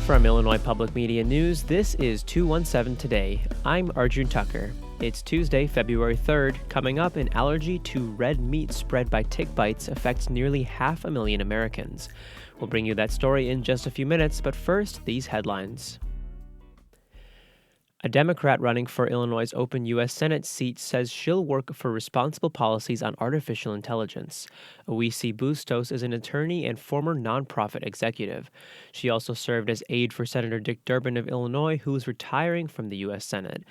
From Illinois Public Media News, this is 217 Today. I'm Arjun Tucker. It's Tuesday, February 3rd. Coming up, an allergy to red meat spread by tick bites affects nearly 500,000 Americans. We'll bring you that story in just a few minutes, but first, these headlines. A Democrat running for Illinois' open U.S. Senate seat says she'll work for responsible policies on artificial intelligence. Owisi Bustos is an attorney and former nonprofit executive. She also served as aide for Senator Dick Durbin of Illinois, who is retiring from the U.S. Senate.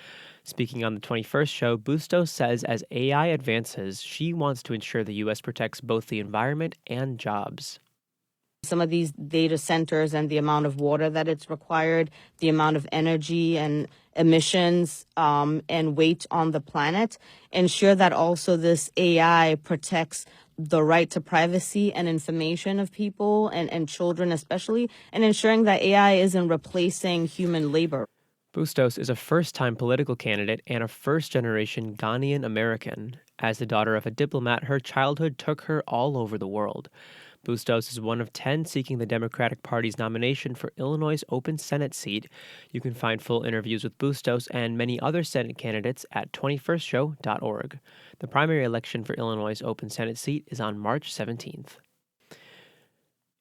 Speaking on the 21st show, Bustos says as AI advances, she wants to ensure the U.S. protects both the environment and jobs. Some of these data centers and the amount of water that it's required, the amount of energy and emissions and weight on the planet, ensure that also this AI protects the right to privacy and information of people and children especially, and ensuring that AI isn't replacing human labor. Bustos is a first-time political candidate and a first-generation Ghanaian American. As the daughter of a diplomat, her childhood took her all over the world. Bustos is one of 10 seeking the Democratic Party's nomination for Illinois' open Senate seat. You can find full interviews with Bustos and many other Senate candidates at 21stshow.org. The primary election for Illinois' open Senate seat is on March 17th.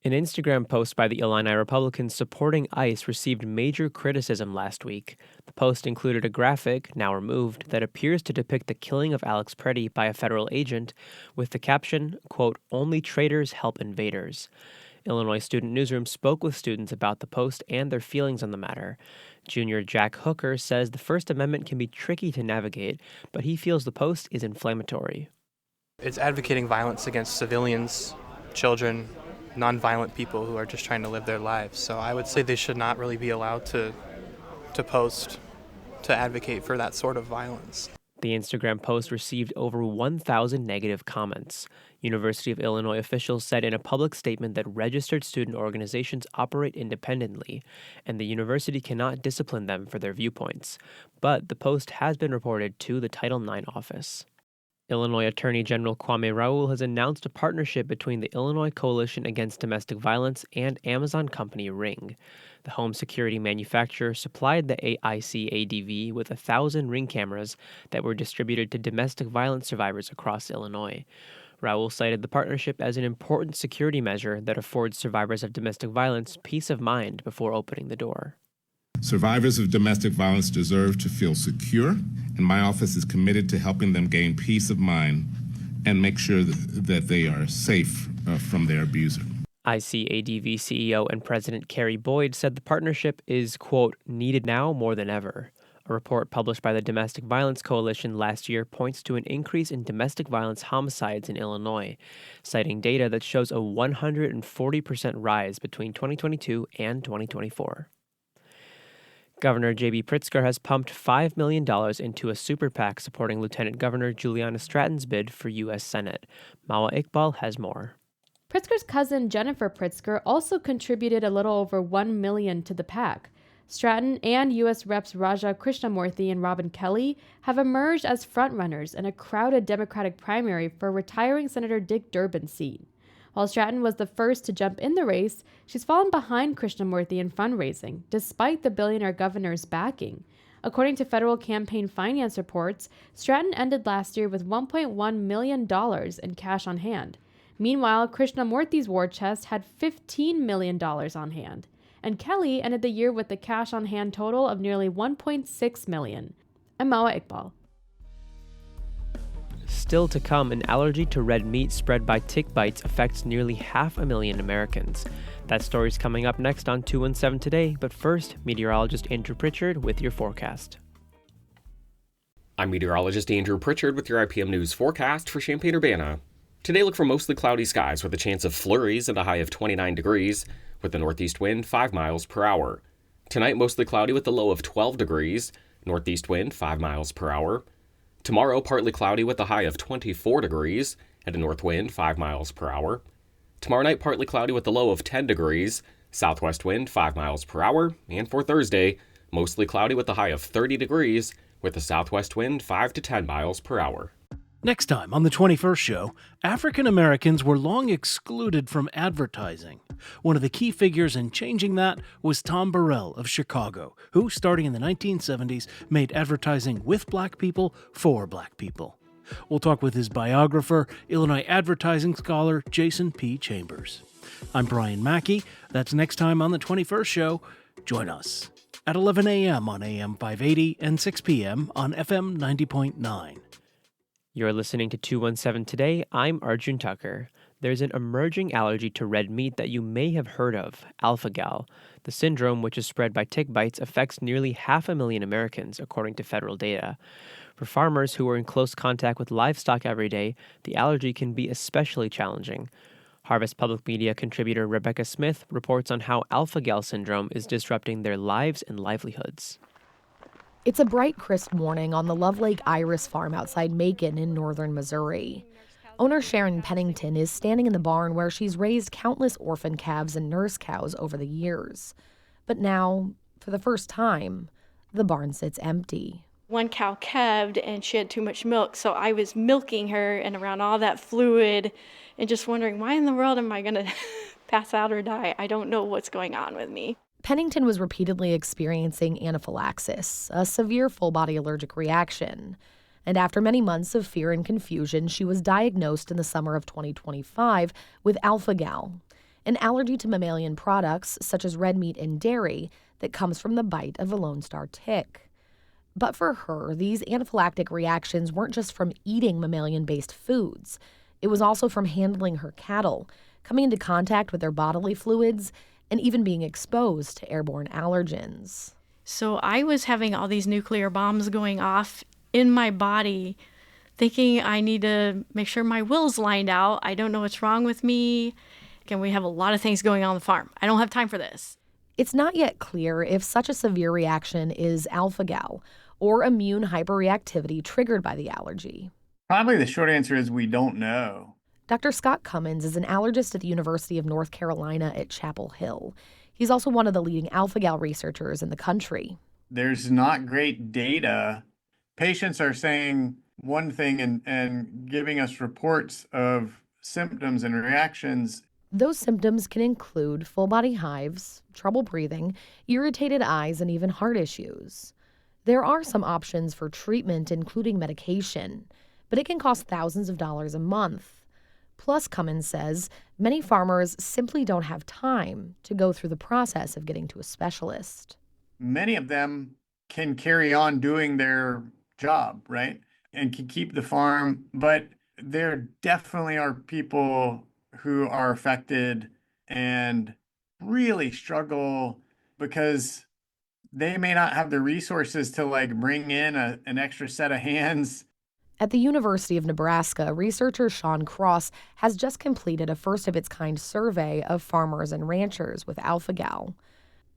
An Instagram post by the Illini Republicans supporting ICE received major criticism last week. The post included a graphic, now removed, that appears to depict the killing of Alex Preddy by a federal agent, with the caption, quote, "Only traitors help invaders." Illinois Student Newsroom spoke with students about the post and their feelings on the matter. Junior Jack Hooker says the First Amendment can be tricky to navigate, but he feels the post is inflammatory. It's advocating violence against civilians, children, nonviolent people who are just trying to live their lives. So I would say they should not really be allowed to post to advocate for that sort of violence. The Instagram post received over 1,000 negative comments. University of Illinois officials said in a public statement that registered student organizations operate independently, and the university cannot discipline them for their viewpoints. But the post has been reported to the Title IX office. Illinois Attorney General Kwame Raoul has announced a partnership between the Illinois Coalition Against Domestic Violence and Amazon company Ring. The home security manufacturer supplied the AICADV with 1,000 Ring cameras that were distributed to domestic violence survivors across Illinois. Raoul cited the partnership as an important security measure that affords survivors of domestic violence peace of mind before opening the door. Survivors of domestic violence deserve to feel secure, and my office is committed to helping them gain peace of mind and make sure that they are safe from their abuser. ICADV CEO and President Carrie Boyd said the partnership is, quote, needed now more than ever. A report published by the Domestic Violence Coalition last year points to an increase in domestic violence homicides in Illinois, citing data that shows a 140% rise between 2022 and 2024. Governor J.B. Pritzker has pumped $5 million into a super PAC supporting Lieutenant Governor Juliana Stratton's bid for U.S. Senate. Mawa Iqbal has more. Pritzker's cousin Jennifer Pritzker also contributed a little over $1 million to the PAC. Stratton and U.S. Reps Raja Krishnamurthy and Robin Kelly have emerged as frontrunners in a crowded Democratic primary for retiring Senator Dick Durbin's seat. While Stratton was the first to jump in the race, she's fallen behind Krishnamurthy in fundraising, despite the billionaire governor's backing. According to federal campaign finance reports, Stratton ended last year with $1.1 million in cash on hand. Meanwhile, Krishnamurthy's war chest had $15 million on hand, and Kelly ended the year with the cash on hand total of nearly $1.6 million. I'm Mawa Iqbal. Still to come, an allergy to red meat spread by tick bites affects nearly 500,000 Americans. That story's coming up next on 217 Today, but first, meteorologist Andrew Pritchard with your forecast. I'm meteorologist Andrew Pritchard with your IPM News forecast for Champaign-Urbana. Today look for mostly cloudy skies with a chance of flurries and a high of 29 degrees, with a northeast wind 5 miles per hour. Tonight mostly cloudy with a low of 12 degrees, northeast wind 5 miles per hour. Tomorrow, partly cloudy with a high of 24 degrees and a north wind 5 miles per hour. Tomorrow night, partly cloudy with a low of 10 degrees, southwest wind 5 miles per hour. And for Thursday, mostly cloudy with a high of 30 degrees with a southwest wind 5 to 10 miles per hour. Next time on the 21st show, African Americans were long excluded from advertising. One of the key figures in changing that was Tom Burrell of Chicago, who, starting in the 1970s, made advertising with black people for black people. We'll talk with his biographer, Illinois advertising scholar Jason P. Chambers. I'm Brian Mackey. That's next time on the 21st show. Join us at 11 a.m. on AM 580 and 6 p.m. on FM 90.9. You're listening to 217 Today. I'm Arjun Tucker. There's an emerging allergy to red meat that you may have heard of, alpha-gal. The syndrome, which is spread by tick bites, affects nearly 500,000 Americans, according to federal data. For farmers who are in close contact with livestock every day, the allergy can be especially challenging. Harvest Public Media contributor Rebecca Smith reports on how alpha-gal syndrome is disrupting their lives and livelihoods. It's a bright, crisp morning on the Love Lake Iris farm outside Macon in northern Missouri. Owner Sharon Pennington is standing in the barn where she's raised countless orphan calves and nurse cows over the years. But now, for the first time, the barn sits empty. One cow calved and she had too much milk, so I was milking her and around all that fluid and just wondering, why in the world am I going to pass out or die? I don't know what's going on with me. Pennington was repeatedly experiencing anaphylaxis, a severe full-body allergic reaction. And after many months of fear and confusion, she was diagnosed in the summer of 2025 with alpha-gal, an allergy to mammalian products such as red meat and dairy that comes from the bite of a Lone Star tick. But for her, these anaphylactic reactions weren't just from eating mammalian-based foods. It was also from handling her cattle, coming into contact with their bodily fluids, and even being exposed to airborne allergens. So I was having all these nuclear bombs going off in my body, thinking I need to make sure my will's lined out. I don't know what's wrong with me. And we have a lot of things going on the farm. I don't have time for this. It's not yet clear if such a severe reaction is alpha-gal or immune hyperreactivity triggered by the allergy. Probably the short answer is we don't know. Dr. Scott Cummins is an allergist at the University of North Carolina at Chapel Hill. He's also one of the leading alpha-gal researchers in the country. There's not great data. Patients are saying one thing and giving us reports of symptoms and reactions. Those symptoms can include full-body hives, trouble breathing, irritated eyes, and even heart issues. There are some options for treatment, including medication, but it can cost thousands of dollars a month. Plus, Cummins says, many farmers simply don't have time to go through the process of getting to a specialist. Many of them can carry on doing their job, right? And can keep the farm, but there definitely are people who are affected and really struggle because they may not have the resources to bring in an extra set of hands. At the University of Nebraska, researcher Sean Cross has just completed a first-of-its-kind survey of farmers and ranchers with alpha-gal.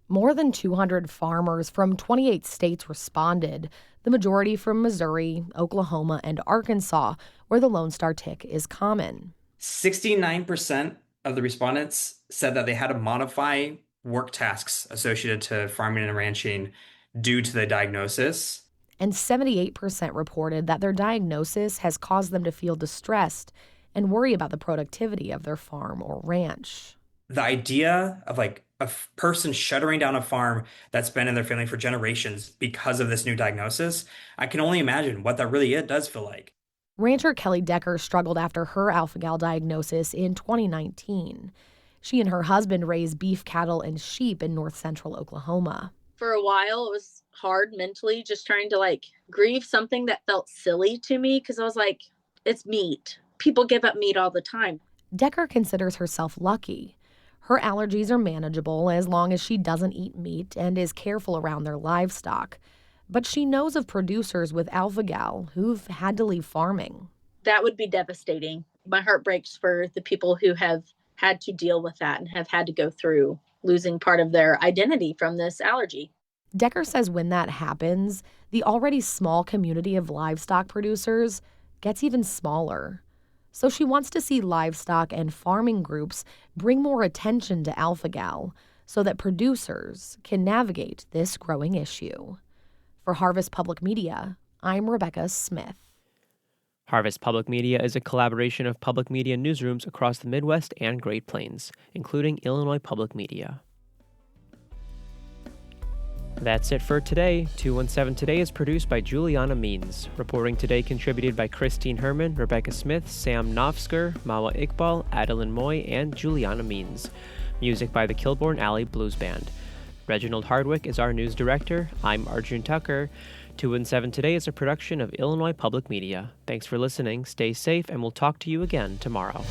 More than 200 farmers from 28 states responded, the majority from Missouri, Oklahoma, and Arkansas, where the Lone Star tick is common. 69% of the respondents said that they had to modify work tasks associated to farming and ranching due to the diagnosis. And 78% reported that their diagnosis has caused them to feel distressed and worry about the productivity of their farm or ranch. The idea of a person shuttering down a farm that's been in their family for generations because of this new diagnosis, I can only imagine what that really does feel like. Rancher Kelly Decker struggled after her alpha-gal diagnosis in 2019. She and her husband raise beef cattle and sheep in north central Oklahoma. For a while, it was hard mentally, just trying to grieve something that felt silly to me because I was like, it's meat. People give up meat all the time. Decker considers herself lucky. Her allergies are manageable as long as she doesn't eat meat and is careful around their livestock. But she knows of producers with alpha-gal who've had to leave farming. That would be devastating. My heart breaks for the people who have had to deal with that and have had to go through losing part of their identity from this allergy. Decker says when that happens, the already small community of livestock producers gets even smaller. So she wants to see livestock and farming groups bring more attention to alpha-gal so that producers can navigate this growing issue. For Harvest Public Media, I'm Rebecca Smith. Harvest Public Media is a collaboration of public media newsrooms across the Midwest and Great Plains, including Illinois Public Media. That's it for today. 217 Today is produced by Juliana Means. Reporting today contributed by Christine Herman, Rebecca Smith, Sam Nofsker, Mawa Iqbal, Adeline Moy, and Juliana Means. Music by the Kilbourne Alley Blues Band. Reginald Hardwick is our news director. I'm Arjun Tucker. 217 Today is a production of Illinois Public Media. Thanks for listening, stay safe, and we'll talk to you again tomorrow.